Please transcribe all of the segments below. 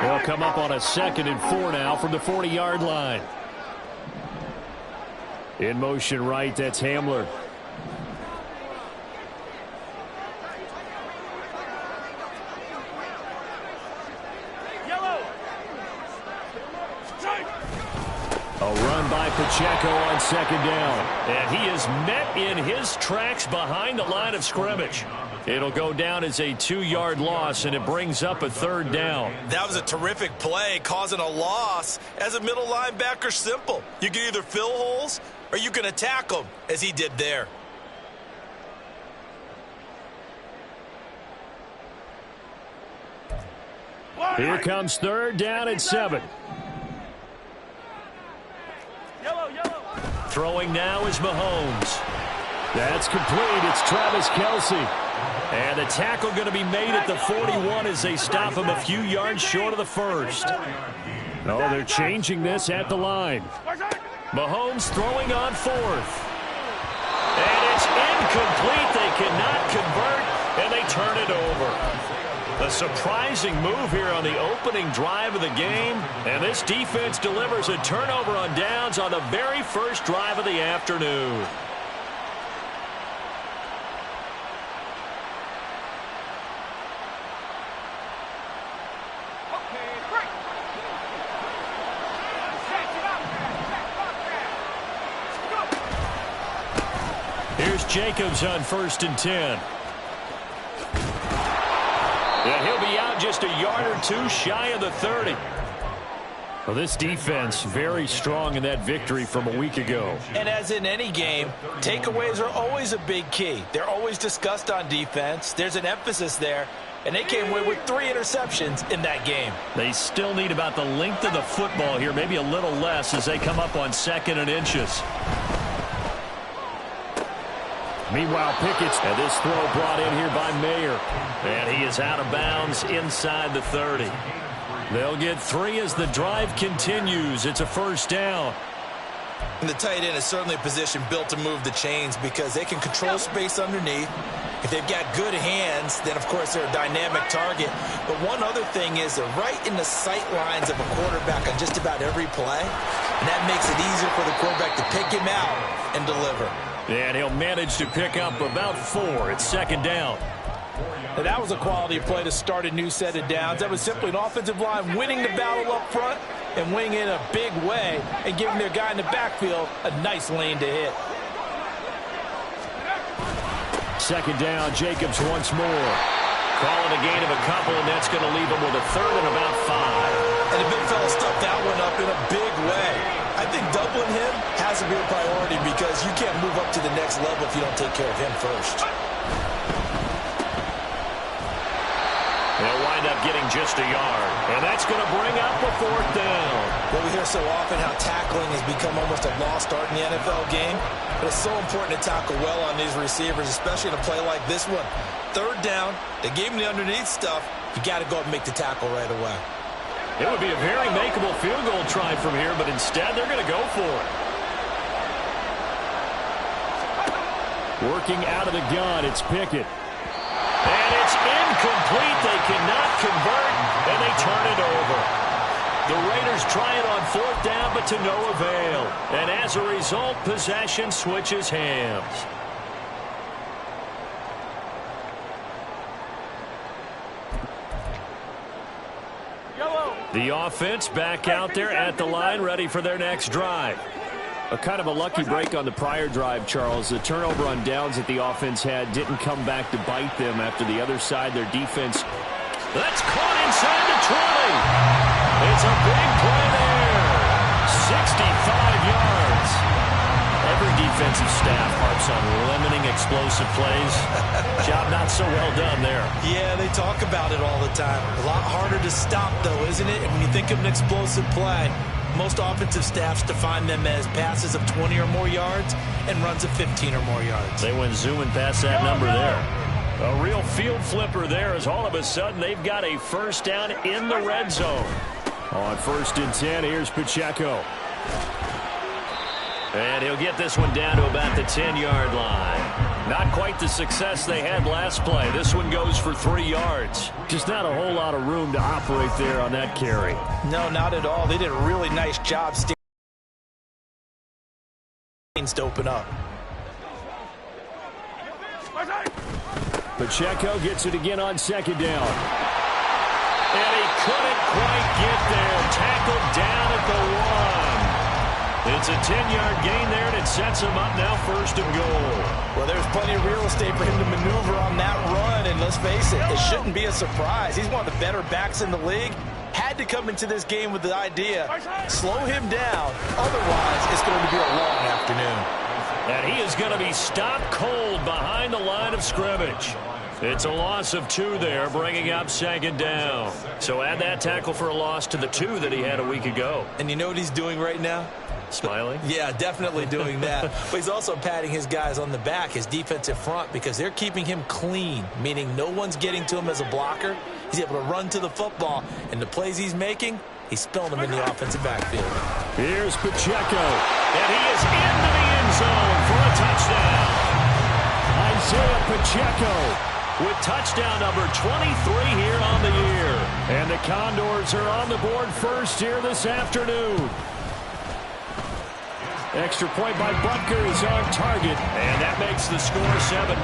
They'll come up on a 2nd and 4 now from the 40-yard line. In motion right, that's Hamler. A run by Pacheco on 2nd down. And he is met in his tracks behind the line of scrimmage. It'll go down as a 2-yard loss, and it brings up a 3rd down. That was a terrific play, causing a loss. As a middle linebacker, simple. You can either fill holes or you can attack them, as he did there. Here comes 3rd down and 7. Throwing now is Mahomes. That's complete. It's Travis Kelce. And the tackle going to be made at the 41 as they stop him a few yards short of the 1st. Oh, they're changing this at the line. Mahomes throwing on 4th. And it's incomplete. They cannot convert, and they turn it over. A surprising move here on the opening drive of the game. And this defense delivers a turnover on downs on the very first drive of the afternoon. Here's Jacobs on 1st and 10. And he'll be out just a yard or 2 shy of the 30. Well, this defense very strong in that victory from a week ago. And as in any game, takeaways are always a big key. They're always discussed on defense. There's an emphasis there. And they came away with 3 interceptions in that game. They still need about the length of the football here, maybe a little less as they come up on 2nd and inches. Meanwhile, Pickett's, and this throw brought in here by Mayer. And he is out of bounds inside the 30. They'll get 3 as the drive continues. It's a 1st down. And the tight end is certainly a position built to move the chains because they can control space underneath. If they've got good hands, then, of course, they're a dynamic target. But one other thing is they're right in the sight lines of a quarterback on just about every play. And that makes it easier for the quarterback to pick him out and deliver. And he'll manage to pick up about 4. It's 2nd down. And that was a quality play to start a new set of downs. That was simply an offensive line winning the battle up front and winning in a big way and giving their guy in the backfield a nice lane to hit. 2nd down, Jacobs once more. Calling a gain of a couple, and that's going to leave him with a 3rd and about 5. And the big fella stuffed that one up in a big way. I think doubling him has to be a priority because you can't move up to the next level if you don't take care of him first. They'll wind up getting just a yard, and that's going to bring up a 4th down. Well, we hear so often how tackling has become almost a lost art in the NFL game, but it's so important to tackle well on these receivers, especially in a play like this one. 3rd down, they gave him the underneath stuff. You got to go up and make the tackle right away. It would be a very makeable field goal try from here, but instead they're going to go for it. Working out of the gun, it's Pickett. And it's incomplete. They cannot convert, and they turn it over. The Raiders try it on 4th down, but to no avail. And as a result, possession switches hands. The offense back out there at the line, ready for their next drive. A kind of a lucky break on the prior drive, Charles. The turnover on downs that the offense had didn't come back to bite them after the other side. Their defense, that's caught inside the 20. It's a big play there. 65 yards. Every defensive staff harps on limiting explosive plays. Job not so well done there. Yeah, they talk about it all the time. A lot harder to stop, though, isn't it? And when you think of an explosive play, most offensive staffs define them as passes of 20 or more yards and runs of 15 or more yards. They went zooming past that number there. A real field flipper there as all of a sudden they've got a 1st down in the red zone. On 1st and 10, here's Pacheco. And he'll get this one down to about the 10-yard line. Not quite the success they had last play. This one goes for 3 yards. Just not a whole lot of room to operate there on that carry. No, not at all. They did a really nice job to open up. Pacheco gets it again on second down. And he couldn't quite get there. Tackled down at the 1. It's a 10-yard gain there, and it sets him up now 1st and goal. Well, there's plenty of real estate for him to maneuver on that run, and let's face it, it shouldn't be a surprise. He's one of the better backs in the league. Had to come into this game with the idea, slow him down, otherwise it's going to be a long afternoon. And he is going to be stopped cold behind the line of scrimmage. It's a loss of 2 there, bringing up 2nd down. So add that tackle for a loss to the 2 that he had a week ago. And you know what he's doing right now? Smiling? Yeah, definitely doing that. But he's also patting his guys on the back, his defensive front, because they're keeping him clean, meaning no one's getting to him as a blocker. He's able to run to the football, and the plays he's making, he's spilling them in the offensive backfield. Here's Pacheco, and he is into the end zone for a touchdown. Isaiah Pacheco with touchdown number 23 here on the year. And the Condors are on the board first here this afternoon. Extra point by Butker is on target, and that makes the score 7-0.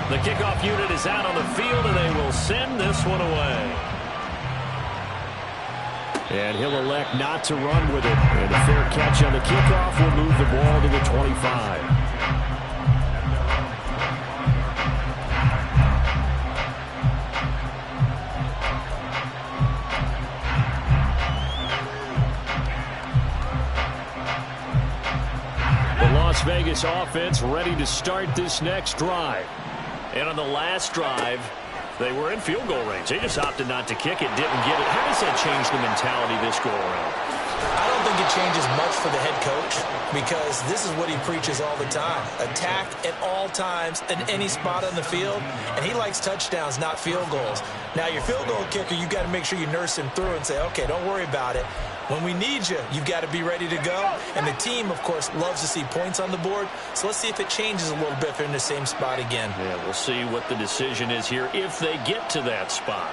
The kickoff unit is out on the field, and they will send this one away. And he'll elect not to run with it. And a fair catch on the kickoff will move the ball to the 25. Las Vegas offense ready to start this next drive. And on the last drive, they were in field goal range. They just opted not to kick it, didn't get it. How does that change the mentality this go around? I don't think it changes much for the head coach because this is what he preaches all the time. Attack at all times in any spot on the field, and he likes touchdowns, not field goals. Now, your field goal kicker, you've got to make sure you nurse him through and say, okay, don't worry about it. When we need you, you've got to be ready to go. And the team, of course, loves to see points on the board. So let's see if it changes a little bit if they're in the same spot again. Yeah, we'll see what the decision is here if they get to that spot.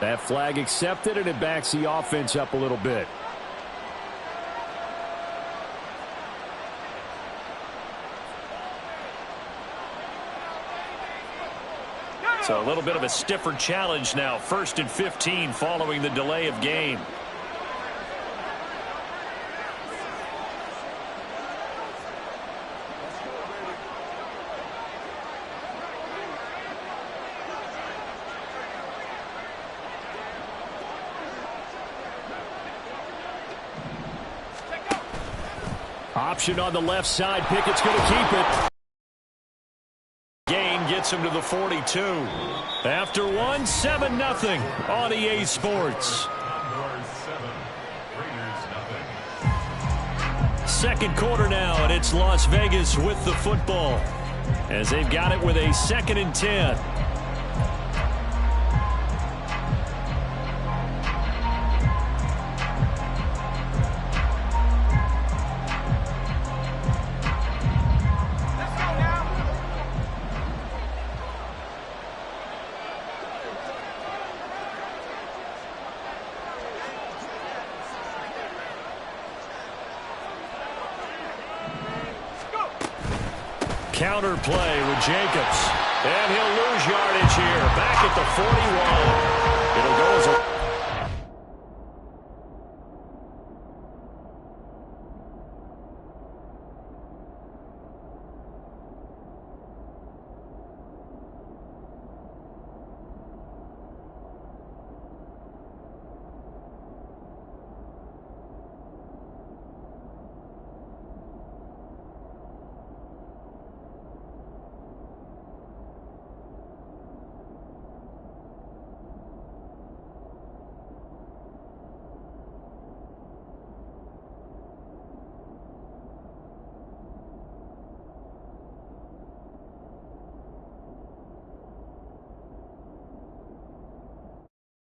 That flag accepted, and it backs the offense up a little bit. So a little bit of a stiffer challenge now. 1st and 15 following the delay of game. Option on the left side. Pickett's going to keep it. Gain gets him to the 42. After 1, 7-0 on EA Sports. Second quarter now, and it's Las Vegas with the football as they've got it with a 2nd and 10. Counter play with Jacobs. And he'll lose yardage here. Back at the 41.